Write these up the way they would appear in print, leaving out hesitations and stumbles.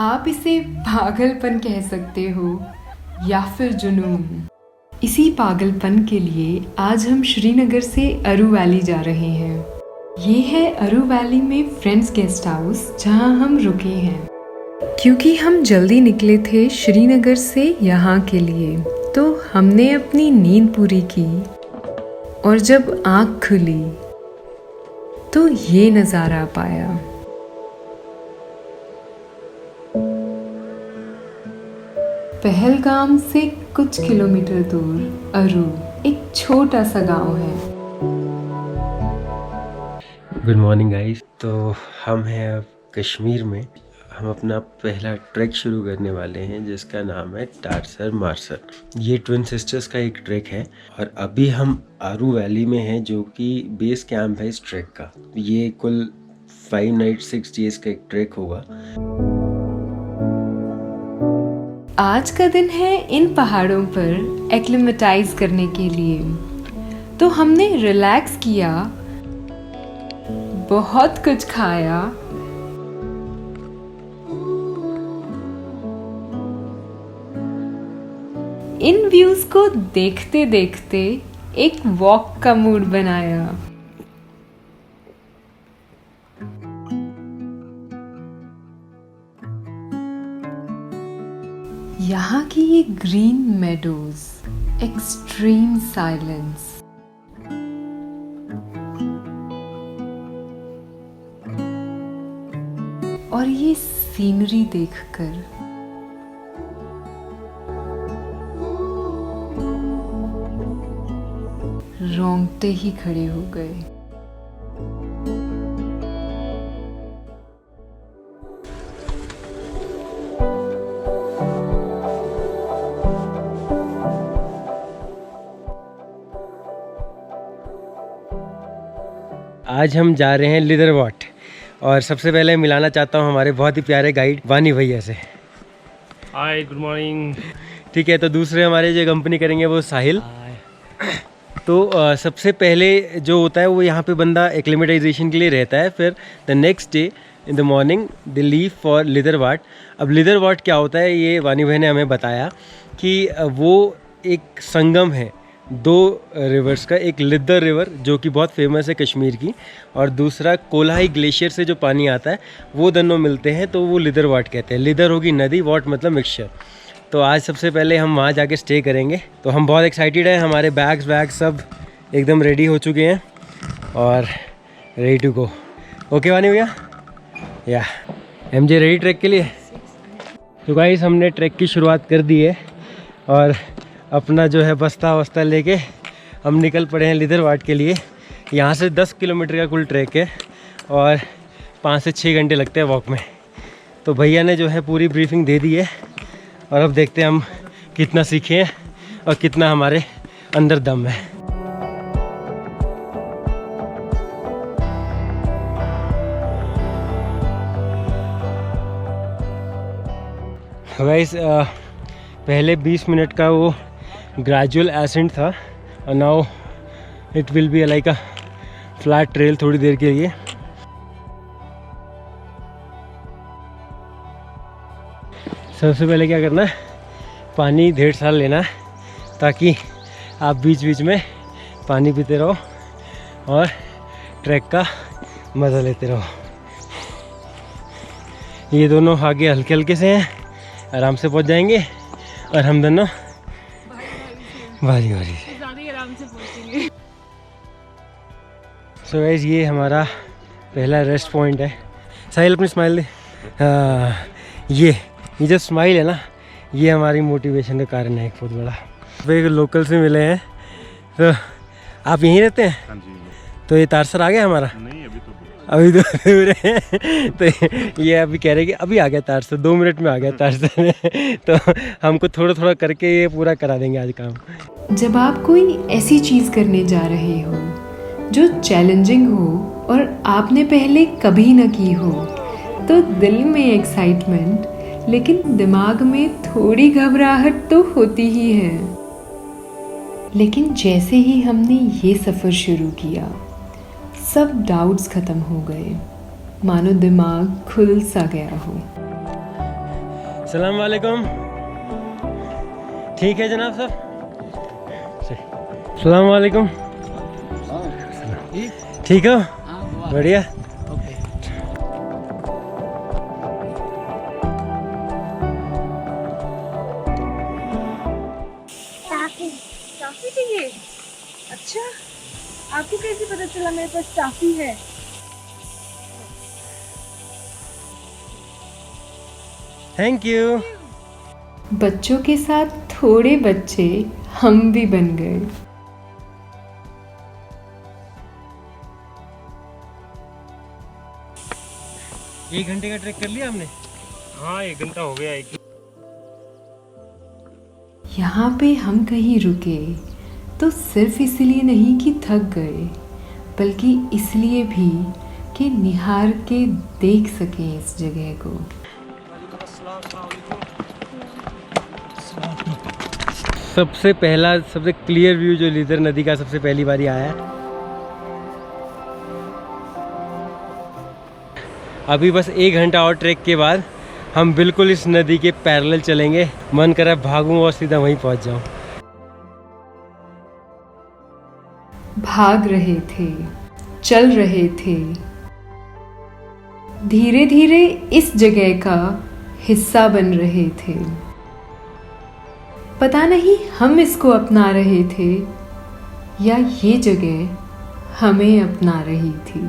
आप इसे पागलपन कह सकते हो या फिर जुनून। इसी पागलपन के लिए आज हम श्रीनगर से अरू वैली जा रहे हैं। ये है अरू वैली में फ्रेंड्स गेस्ट हाउस जहां हम रुके हैं। क्योंकि हम जल्दी निकले थे श्रीनगर से यहाँ के लिए, तो हमने अपनी नींद पूरी की और जब आँख खुली तो ये नज़ारा पाया। पहलगाम से कुछ किलोमीटर दूर अरू एक छोटा सा गांव है। Good morning guys. तो हम हैं अब कश्मीर में। हम अपना पहला ट्रैक शुरू करने वाले हैं जिसका नाम है टारसर मारसर। ये ट्विन सिस्टर्स का एक ट्रैक है और अभी हम अरू वैली में हैं जो कि बेस कैंप है इस ट्रैक का। ये कुल 5 नाइट 6 डेज का एक ट्रैक होगा। आज का दिन है इन पहाड़ों पर एक्लिमेटाइज करने के लिए, तो हमने रिलैक्स किया, बहुत कुछ खाया, इन व्यूज को देखते देखते एक वॉक का मूड बनाया। यहाँ की ये ग्रीन मेडोज, एक्सट्रीम साइलेंस, और ये सीनरी देखकर रोंगटे ही खड़े हो गए। आज हम जा रहे हैं लिदरवाट और सबसे पहले मिलाना चाहता हूँ हमारे बहुत ही प्यारे गाइड वानी भैया से। हाय, गुड मॉर्निंग। ठीक है, तो दूसरे हमारे जो कंपनी करेंगे वो साहिल। तो सबसे पहले जो होता है वो यहाँ पे बंदा एक्लिमेटाइजेशन के लिए रहता है, फिर the next day in the morning they leave for Liddarwat. अब लिदरवाट क्या होता है ये वानी भाई ने हमें बताया कि वो एक संगम है 2 रिवर्स का, एक लिदर रिवर जो कि बहुत फेमस है कश्मीर की, और दूसरा कोलाही ग्लेशियर से जो पानी आता है वो दोनों मिलते हैं, तो वो लिदरवाट कहते हैं। लिदर होगी नदी, वाट मतलब मिक्सचर। तो आज सबसे पहले हम वहाँ जाके स्टे करेंगे। तो हम बहुत एक्साइटेड हैं, हमारे बैग सब एकदम रेडी हो चुके हैं और रेडी टू गो। ओके वानी भैया, या एमजे रेडी ट्रैक के लिए? तो गाइस हमने ट्रैक की शुरुआत कर दी है और अपना जो है बस्ता वस्ता लेके हम निकल पड़े हैं लिदरवाट के लिए। यहाँ से 10 किलोमीटर का कुल ट्रैक है और 5 से 6 घंटे लगते हैं वॉक में। तो भैया ने जो है पूरी ब्रीफिंग दे दी है और अब देखते हैं हम कितना सीखे हैं और कितना हमारे अंदर दम है। गाइस पहले 20 मिनट का वो ग्रेजुअल एसेंट था और now it will be like a flat trail थोड़ी देर के लिए। सबसे पहले क्या करना है, पानी ढेर सारा लेना है ताकि आप बीच बीच में पानी पीते रहो और ट्रैक का मज़ा लेते रहो। ये दोनों आगे हल्के हल्के से हैं, आराम से पहुंच जाएंगे और हम दोनों भारी भारी से आराम से पहुंचेंगे। सो गाइस ये हमारा पहला रेस्ट पॉइंट है। साहिल अपनी स्माइल दे। ये जो स्माइल है ना, ये हमारी मोटिवेशन का कारण है एक बहुत बड़ा। वे लोकल से मिले हैं। तो आप यहीं रहते हैं? हाँ जी। तो ये तारसर आ गया हमारा? नहीं, अभी तो दूर है। तो ये अभी कह रहे कि अभी आ गया तारसर, 2 मिनट में आ गया तारसर। तो हमको थोड़ा थोड़ा करके ये पूरा करा देंगे आज काम। जब आप कोई ऐसी चीज़ करने जा रहे हो जो चैलेंजिंग हो और आपने पहले कभी न की हो, तो दिल में एक्साइटमेंट लेकिन दिमाग में थोड़ी घबराहट तो होती ही है। लेकिन जैसे ही हमने ये सफ़र शुरू किया, सब डाउट्स ख़त्म हो गए, मानो दिमाग खुल सा गया हो। सलाम वालेकुम। ठीक है जनाब साहब। सलाम वालेकुम। ठीक हो? बढ़िया। टाफी चाहिए? अच्छा, आपको कैसे पता चला मेरे पास टाफी है? Thank you. बच्चों के साथ थोड़े बच्चे हम भी बन गए। एक घंटे का ट्रैक कर लिया हमने। हाँ 1 घंटा हो गया। यहाँ पे हम कहीं रुके तो सिर्फ इसलिए नहीं कि थक गए, बल्कि इसलिए भी कि निहार के देख सकें इस जगह को। सबसे पहला सबसे क्लियर व्यू जो लीदर नदी का सबसे पहली बारी आया है। अभी बस 1 घंटा और ट्रैक के बाद हम बिल्कुल इस नदी के पैरेलल चलेंगे। मन कर रहा है भागूं और सीधा वहीं पहुंच जाऊं। भाग रहे थे, चल रहे थे, धीरे धीरे इस जगह का हिस्सा बन रहे थे। पता नहीं हम इसको अपना रहे थे या ये जगह हमें अपना रही थी।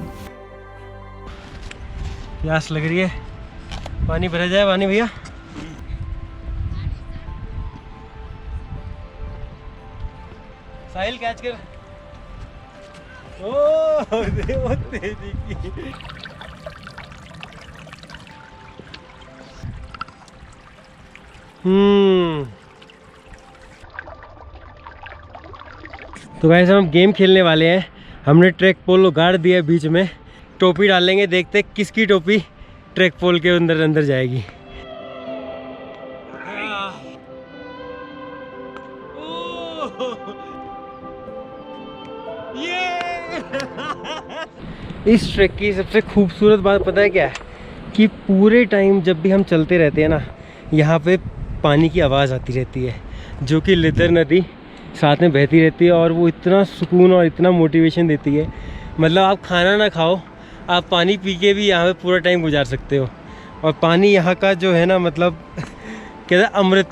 प्यास लग रही है, पानी भरा जाए। पानी भैया। साहिल कैच कर। ओ देखो तेजी की। तो गाइस हम गेम खेलने वाले हैं। हमने ट्रैक पोल गाड़ दिया है बीच में। टोपी डालेंगे, देखते हैं किसकी टोपी ट्रैक पोल के अंदर अंदर जाएगी। इस ट्रैक की सबसे खूबसूरत बात पता है क्या है? कि पूरे टाइम जब भी हम चलते रहते हैं ना, यहाँ पे पानी की आवाज़ आती रहती है, जो कि लिदर नदी साथ में बहती रहती है। और वो इतना सुकून और इतना मोटिवेशन देती है। मतलब आप खाना ना खाओ, आप पानी पी के भी यहाँ पे पूरा टाइम गुजार सकते हो। और पानी यहाँ का जो है ना, मतलब कहते हैं अमृत।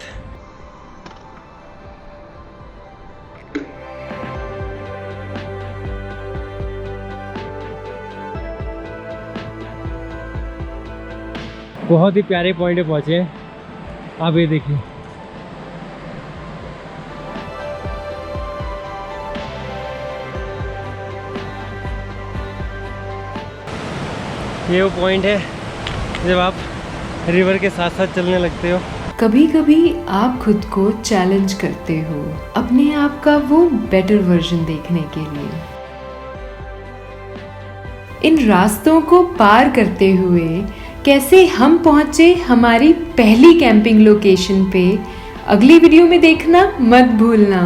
बहुत ही प्यारे पॉइंट पे पहुँचे हैं। आप ये देखिए, ये वो पॉइंट है जब आप रिवर के साथ साथ चलने लगते हो। कभी कभी आप खुद को चैलेंज करते हो अपने आप का वो बेटर वर्जन देखने के लिए। इन रास्तों को पार करते हुए कैसे हम पहुंचे हमारी पहली कैंपिंग लोकेशन पे, अगली वीडियो में देखना मत भूलना।